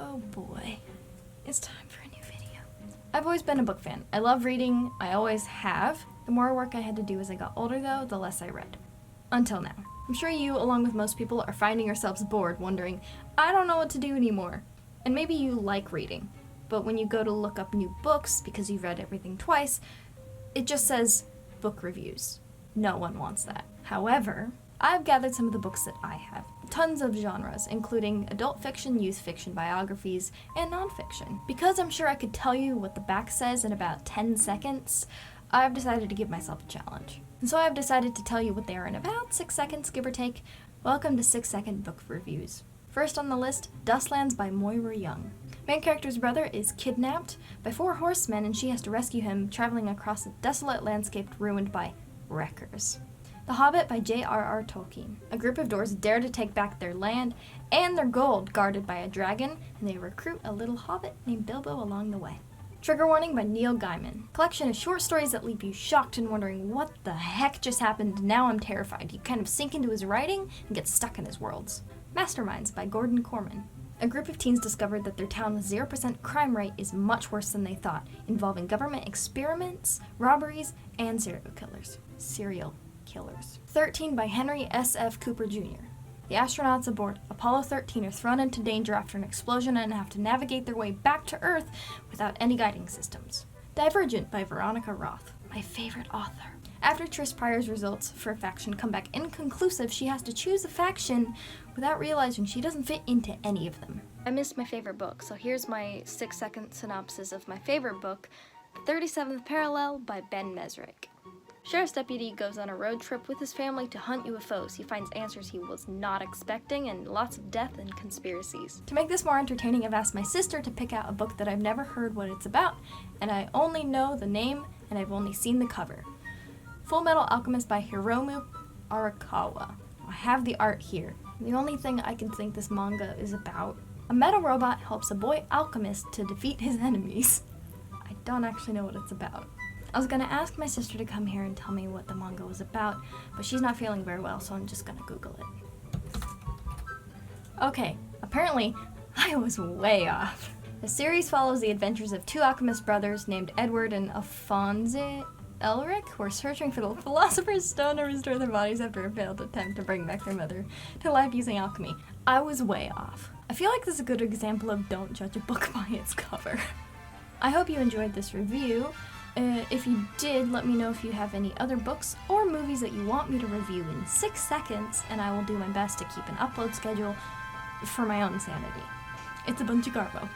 Oh boy, it's time for a new video. I've always been a book fan. I love reading, I always have. The more work I had to do as I got older though, the less I read. Until now. I'm sure you, along with most people, are finding yourselves bored, wondering, I don't know what to do anymore. And maybe you like reading, but when you go to look up new books because you've read everything twice, it just says book reviews. No one wants that. However, I've gathered some of the books that I have. Tons of genres, including adult fiction, youth fiction, biographies, and nonfiction. Because I'm sure I could tell you what the back says in about 10 seconds, I've decided to give myself a challenge. And so I've decided to tell you what they are in about 6 seconds, give or take. Welcome to 6-Second Book Reviews. First on the list, Dustlands by Moira Young. Main character's brother is kidnapped by 4 horsemen and she has to rescue him, traveling across a desolate landscape ruined by wreckers. The Hobbit by J.R.R. Tolkien. A group of dwarves dare to take back their land and their gold guarded by a dragon, and they recruit a little hobbit named Bilbo along the way. Trigger Warning by Neil Gaiman. Collection of short stories that leave you shocked and wondering what the heck just happened. Now I'm terrified. You kind of sink into his writing and get stuck in his worlds. Masterminds by Gordon Corman. A group of teens discovered that their town with 0% crime rate is much worse than they thought, involving government experiments, robberies, and serial killers. 13 by Henry S.F. Cooper Jr. The astronauts aboard Apollo 13 are thrown into danger after an explosion and have to navigate their way back to Earth without any guiding systems. Divergent by Veronica Roth. My favorite author. After Trish Pryor's results for a faction come back inconclusive, she has to choose a faction without realizing she doesn't fit into any of them. I missed my favorite book, so here's my 6-second synopsis of my favorite book, The 37th Parallel by Ben Mesrick. Sheriff's deputy goes on a road trip with his family to hunt UFOs. He finds answers he was not expecting and lots of death and conspiracies. To make this more entertaining, I've asked my sister to pick out a book that I've never heard what it's about, and I only know the name and I've only seen the cover. Full Metal Alchemist by Hiromu Arakawa. I have the art here. The only thing I can think this manga is about. A metal robot helps a boy alchemist to defeat his enemies. I don't actually know what it's about. I was gonna ask my sister to come here and tell me what the manga was about, but she's not feeling very well, so I'm just gonna Google it. Okay, apparently I was way off. The series follows the adventures of 2 alchemist brothers named Edward and Alphonse Elric, who are searching for the Philosopher'S Stone to restore their bodies after a failed attempt to bring back their mother to life using alchemy. I was way off. I feel like this is a good example of don't judge a book by its cover. I hope you enjoyed this review. If you did, let me know if you have any other books or movies that you want me to review in 6 seconds, and I will do my best to keep an upload schedule for my own sanity. It's a bunch of garbo.